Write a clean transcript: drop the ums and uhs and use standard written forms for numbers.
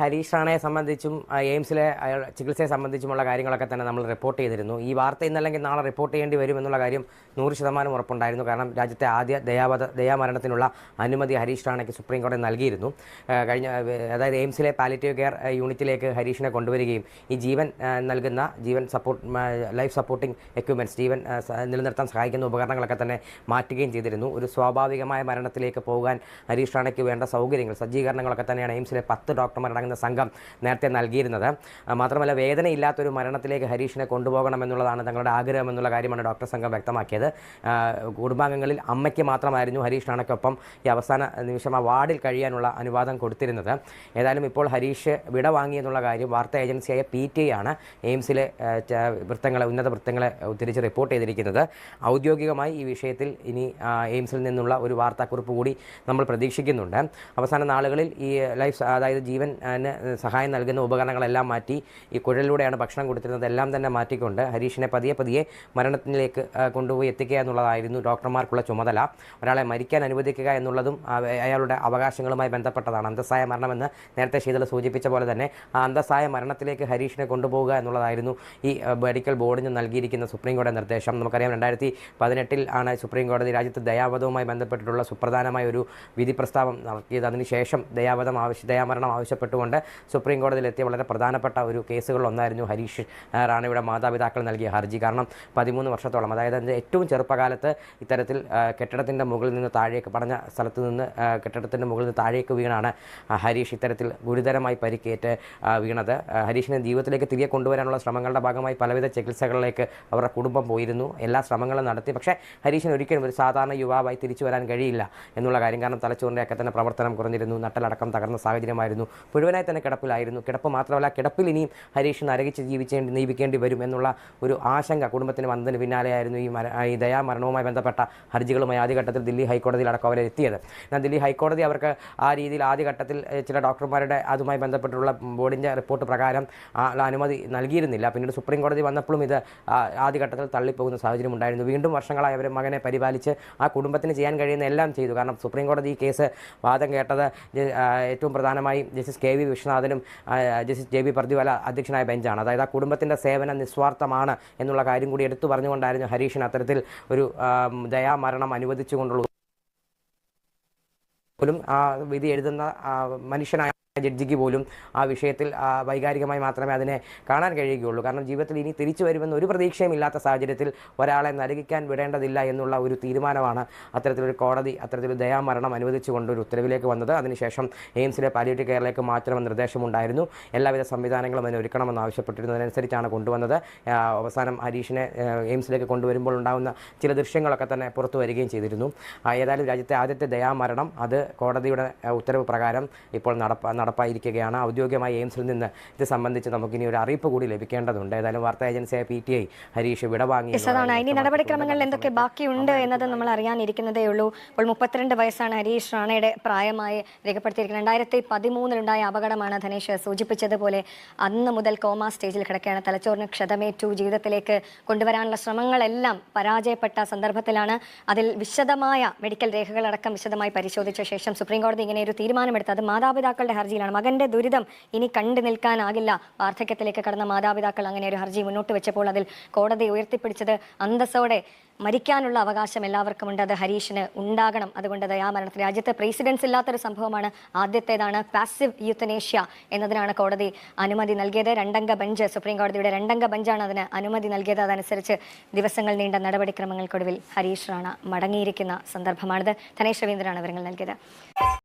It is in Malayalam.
ഹരീഷ് റാണയെ സംബന്ധിച്ചും എയിംസിലെ ചികിത്സയെ സംബന്ധിച്ചുമുള്ള കാര്യങ്ങളൊക്കെ തന്നെ നമ്മൾ റിപ്പോർട്ട് ചെയ്തിരുന്നു. ഈ വാർത്ത ഇന്നല്ലെങ്കിൽ നാളെ റിപ്പോർട്ട് ചെയ്യേണ്ടി വരുമെന്നുള്ള കാര്യം 100% ഉറപ്പുണ്ടായിരുന്നു. കാരണം രാജ്യത്തെ ആദ്യ ദയാമരണത്തിനുള്ള അനുമതി ഹരീഷ് റാണയ്ക്ക് സുപ്രീം കോടതി നൽകിയിരുന്നു. അതായത് എയിംസിലെ പാലിറ്റീവ് കെയർ യൂണിറ്റിലേക്ക് ഹരീഷിനെ കൊണ്ടുവരികയും ഈ നൽകുന്ന ലൈഫ് സപ്പോർട്ടിംഗ് എക്യുപ്മെൻറ്റ്സ്, ജീവൻ നിലനിർത്താൻ സഹായിക്കുന്ന ഉപകരണങ്ങളൊക്കെ തന്നെ മാറ്റുകയും ചെയ്തിരുന്നു. ഒരു സ്വാഭാവികമായ മരണത്തിലേക്ക് പോകാൻ ഹരീഷ് റാണയ്ക്ക് വേണ്ട സജ്ജീകരണങ്ങളൊക്കെ തന്നെയാണ് എയിംസിലെ 10 ഡോക്ടർമാരടങ്ങുന്ന സംഘം നേരത്തെ നൽകിയിരുന്നത്. മാത്രമല്ല, വേദനയില്ലാത്തൊരു മരണത്തിലേക്ക് ഹരീഷിനെ കൊണ്ടുപോകണമെന്നുള്ളതാണ് തങ്ങളുടെ ആഗ്രഹം എന്നുള്ള കാര്യമാണ് ഡോക്ടർ സംഘം വ്യക്തമാക്കിയത്. കുടുംബാംഗങ്ങളിൽ അമ്മയ്ക്ക് മാത്രമായിരുന്നു ഹരീഷ് റാണയ്ക്കൊപ്പം ഈ അവസാന നിമിഷം ആ വാർഡിൽ കഴിയാനുള്ള അനുവാദം കൊടുത്തിരുന്നത്. ഏതായാലും ഇപ്പോൾ ഹരീഷ് വിട വാങ്ങിയെന്നുള്ള കാര്യം വാർത്താ ഏജൻസിയായ PTI ആണ് എയിംസിലെ ഉന്നത വൃത്തങ്ങളെ ഉദ്ധരിച്ച് റിപ്പോർട്ട് ചെയ്തിരിക്കുന്നത്. ഔദ്യോഗികമായി ഈ വിഷയത്തിൽ ഇനി എയിംസിൽ നിന്നുള്ള ഒരു വാർത്താക്കുറിപ്പ് കൂടി നമ്മൾ പ്രതീക്ഷിക്കുന്നുണ്ട്. അവസാന നാളുകളിൽ ഈ അതായത് ജീവൻ സഹായം നൽകുന്ന ഉപകരണങ്ങളെല്ലാം മാറ്റി ഈ കുഴലിലൂടെയാണ് ഭക്ഷണം കൊടുത്തിരുന്നത്. എല്ലാം തന്നെ മാറ്റിക്കൊണ്ട് ഹരീഷിനെ പതിയെ മരണത്തിലേക്ക് കൊണ്ടുപോയി എത്തിക്കുക എന്നുള്ളതായിരുന്നു ഡോക്ടർമാർക്കുള്ള ചുമതല. ഒരാളെ മരിക്കാൻ അനുവദിക്കുക എന്നുള്ളതും അയാളുടെ അവകാശങ്ങളുമായി ബന്ധപ്പെട്ടതാണ്. അന്തസ്സായ മരണമെന്ന് നേരത്തെ ശീതൾ സൂചിപ്പിച്ച പോലെ തന്നെ ആ അന്തസ്സായ മരണത്തിലേക്ക് ഹരീഷിനെ കൊണ്ടുപോകുക എന്നുള്ളതായിരുന്നു ഈ മെഡിക്കൽ ബോർഡിന് നൽകിയിരിക്കുന്ന സുപ്രീം കോടതി നിർദ്ദേശം. നമുക്കറിയാം, 2018 ആണ് സുപ്രീം കോടതി രാജ്യത്ത് ദയാവധവുമായി ബന്ധപ്പെട്ടിട്ടുള്ള സുപ്രധാനമായ ഒരു വിധി പ്രസ്താവം നടത്തിയത്. അതിനുശേഷം ദയാമരണം ആവശ്യപ്പെട്ടുകൊണ്ട് സുപ്രീം കോടതിയിലെത്തിയ വളരെ പ്രധാനപ്പെട്ട ഒരു കേസുകളിലൊന്നായിരുന്നു ഹരീഷ് റാണയുടെ മാതാപിതാക്കൾ നൽകിയ ഹർജി. കാരണം 13 വർഷത്തോളം, അതായത് അതിൻ്റെ ഏറ്റവും ചെറുപ്പകാലത്ത് ഇത്തരത്തിൽ കെട്ടിടത്തിൻ്റെ മുകളിൽ നിന്ന് താഴേക്ക് പടഞ്ഞ സ്ഥലത്ത് നിന്ന് കെട്ടിടത്തിൻ്റെ മുകളിൽ നിന്ന് താഴേക്ക് വീണാണ് ഹരീഷ് ഇത്തരത്തിൽ ഗുരുതരമായി പരിക്കേറ്റ് വീണത്. ഹരീഷിനെ ജീവിതത്തിലേക്ക് തിരികെ കൊണ്ടുവരാനുള്ള ശ്രമങ്ങളുടെ ഭാഗമായി പലവിധ ചികിത്സകളിലേക്ക് അവരുടെ കുടുംബം പോയിരുന്നു. എല്ലാ ശ്രമങ്ങളും നടത്തി. പക്ഷേ ഹരീഷിന് ഒരിക്കലും ഒരു സാധാരണ യുവാവായി തിരിച്ചു വരാൻ കഴിയില്ല എന്നുള്ള കാര്യം. കാരണം തലച്ചോറിൻ്റെയൊക്കെ തന്നെ പ്രവർത്തനം കുറഞ്ഞിരുന്നു. നട്ടലടക്കം തകർന്ന സാഹചര്യമായിരുന്നു. മുഴുവനായി തന്നെ കിടപ്പിലായിരുന്നു. കിടപ്പ് മാത്രമല്ല, കിടപ്പിൽ ഇനിയും ഹരീഷ് നരകിച്ച് ജീവിക്കേണ്ടി വരും എന്നുള്ള ഒരു ആശങ്ക കുടുംബത്തിന് വന്നതിന് പിന്നാലെയായിരുന്നു ഈ ദയാമരണവുമായി ബന്ധപ്പെട്ട ഹർജികളുമായി ആദ്യഘട്ടത്തിൽ ദില്ലി ഹൈക്കോടതിയിലടക്കം അവരെ എത്തിയത്. എന്നാൽ ദില്ലി ഹൈക്കോടതി അവർക്ക് ആ രീതിയിൽ ആദ്യഘട്ടത്തിൽ ചില ഡോക്ടർമാരുടെ അതുമായി ബന്ധപ്പെട്ടുള്ള ബോർഡിൻ്റെ റിപ്പോർട്ട് പ്രകാരം അനുമതി നൽകിയിരുന്നില്ല. പിന്നീട് സുപ്രീം കോടതി വന്നപ്പോഴും ഇത് ആദ്യഘട്ടത്തിൽ തള്ളിപ്പോകുന്ന സാഹചര്യം ഉണ്ടായിരുന്നു. വീണ്ടും വർഷങ്ങളായി അവർ മകനെ പരിപാലിച്ച് ആ കുടുംബത്തിന് ചെയ്യാൻ കഴിയുന്ന എല്ലാം ചെയ്തു. കാരണം സുപ്രീം കോടതി ഈ കേസ് വാദം കേട്ടത് ഏറ്റവും പ്രധാനമായി ജസ്റ്റിസ് KV വിശ്വനാഥനും ജസ്റ്റിസ് JB പർദിവാല അധ്യക്ഷനായ ബെഞ്ചാണ്. അതായത് ആ കുടുംബത്തിൻ്റെ സേവനം നിസ്വാർത്ഥമാണ് എന്നുള്ള കാര്യം കൂടി എടുത്തു പറഞ്ഞുകൊണ്ടായിരുന്നു ഹരീഷിന് അത്തരത്തിൽ ഒരു ദയാമരണം അനുവദിച്ചുകൊണ്ടുള്ള പോലും ആ വിധി എഴുതുന്ന മനുഷ്യനായ ജഡ്ജിക്ക് പോലും ആ വിഷയത്തിൽ വൈകാരികമായി മാത്രമേ അതിനെ കാണാൻ കഴിയുകയുള്ളൂ. കാരണം ജീവിതത്തിൽ ഇനി തിരിച്ചു വരുമെന്ന് ഒരു പ്രതീക്ഷയും ഇല്ലാത്ത സാഹചര്യത്തിൽ ഒരാളെ നരകിക്കാൻ വിടേണ്ടതില്ല എന്നുള്ള ഒരു തീരുമാനമാണ് അത്തരത്തിലൊരു ദയാമരണം അനുവദിച്ചുകൊണ്ടൊരു ഉത്തരവിലേക്ക് വന്നത്. അതിനുശേഷം എയിംസിലെ പാലിയേറ്റീവ് കെയറിലേക്ക് മാറ്റണമെന്ന നിർദ്ദേശമുണ്ടായിരുന്നു. എല്ലാവിധ സംവിധാനങ്ങളും അതിനെ ഒരുക്കണമെന്ന് ആവശ്യപ്പെട്ടിരുന്നതനുസരിച്ചാണ് കൊണ്ടുവന്നത്. അവസാനം ഹരീഷിനെ എയിംസിലേക്ക് കൊണ്ടുവരുമ്പോൾ ഉണ്ടാകുന്ന ചില ദൃശ്യങ്ങളൊക്കെ തന്നെ പുറത്തു വരികയും ചെയ്തിരുന്നു. ഏതായാലും രാജ്യത്തെ ആദ്യത്തെ ദയാമരണം അത് കോടതിയുടെ ഉത്തരവ് പ്രകാരം ഇപ്പോൾ നടപ്പായിരിക്കുകയാണ്. ഔദ്യോഗികമായി എയിംസിൽ നിന്ന് ഇത് സംബന്ധിച്ച് നമുക്കിനി ഒരു അറിയിപ്പ് കൂടി ലഭിക്കേണ്ടതുണ്ട്. ഏതായാലും വാർത്താ ഏജൻസിയായ PTI ഹരീഷ് വിടവാങ്ങി. ഇനി നടപടിക്രമങ്ങളിൽ എന്തൊക്കെ ബാക്കിയുണ്ട് എന്നത് നമ്മൾ അറിയാനിരിക്കുന്നതേ ഉള്ളൂ. ഇപ്പോൾ 32 വയസ്സാണ് ഹരീഷ് റാണയുടെ പ്രായമായി രേഖപ്പെടുത്തിയിരിക്കുന്നത്. 2013 അപകടമാണ് ധനേഷ് സൂചിപ്പിച്ചതുപോലെ. അന്ന് മുതൽ കോമ സ്റ്റേജിൽ കിടക്കുകയാണ്. തലച്ചോറിന് ക്ഷതമേറ്റു. ജീവിതത്തിലേക്ക് കൊണ്ടുവരാനുള്ള ശ്രമങ്ങളെല്ലാം പരാജയപ്പെട്ട സന്ദർഭത്തിലാണ് അതിൽ വിശദമായ മെഡിക്കൽ രേഖകളടക്കം വിശദമായി പരിശോധിച്ച ശേഷം സുപ്രീം കോടതി ഇങ്ങനെ ഒരു തീരുമാനമെടുത്തത്. മാതാപിതാക്കളുടെ ഹർജിയിലാണ്. മകന്റെ ദുരിതം ഇനി കണ്ടു നിൽക്കാനാകില്ല. വാർദ്ധക്യത്തിലേക്ക് കടന്ന മാതാപിതാക്കൾ അങ്ങനെ ഒരു ഹർജി മുന്നോട്ട് വെച്ചപ്പോൾ അതിൽ കോടതി ഉയർത്തിപ്പിടിച്ചത് അന്തസ്സോടെ മരിക്കാനുള്ള അവകാശം എല്ലാവർക്കും ഉണ്ട്. അത് ഹരീഷിന് ഉണ്ടാകണം. അതുകൊണ്ട് ദയാമരണത്തിന് രാജ്യത്ത് പ്രസിഡൻസ് ഇല്ലാത്തൊരു സംഭവമാണ്. ആദ്യത്തേതാണ്. പാസീവ് യൂത്തനേഷ്യ എന്നതിനാണ് കോടതി അനുമതി നൽകിയത്. 2-അംഗ ബെഞ്ച്, സുപ്രീം കോടതിയുടെ 2-അംഗ ബെഞ്ചാണ് അതിന് അനുമതി നൽകിയത്. അതനുസരിച്ച് ദിവസങ്ങൾ നീണ്ട നടപടിക്രമങ്ങൾക്കൊടുവിൽ ഹരീഷ് റാണ മടങ്ങിയിരിക്കുന്ന സന്ദർഭമാണിത്. ധനേഷ് രവീന്ദ്രനാണ് വിവരങ്ങൾ നൽകിയത്.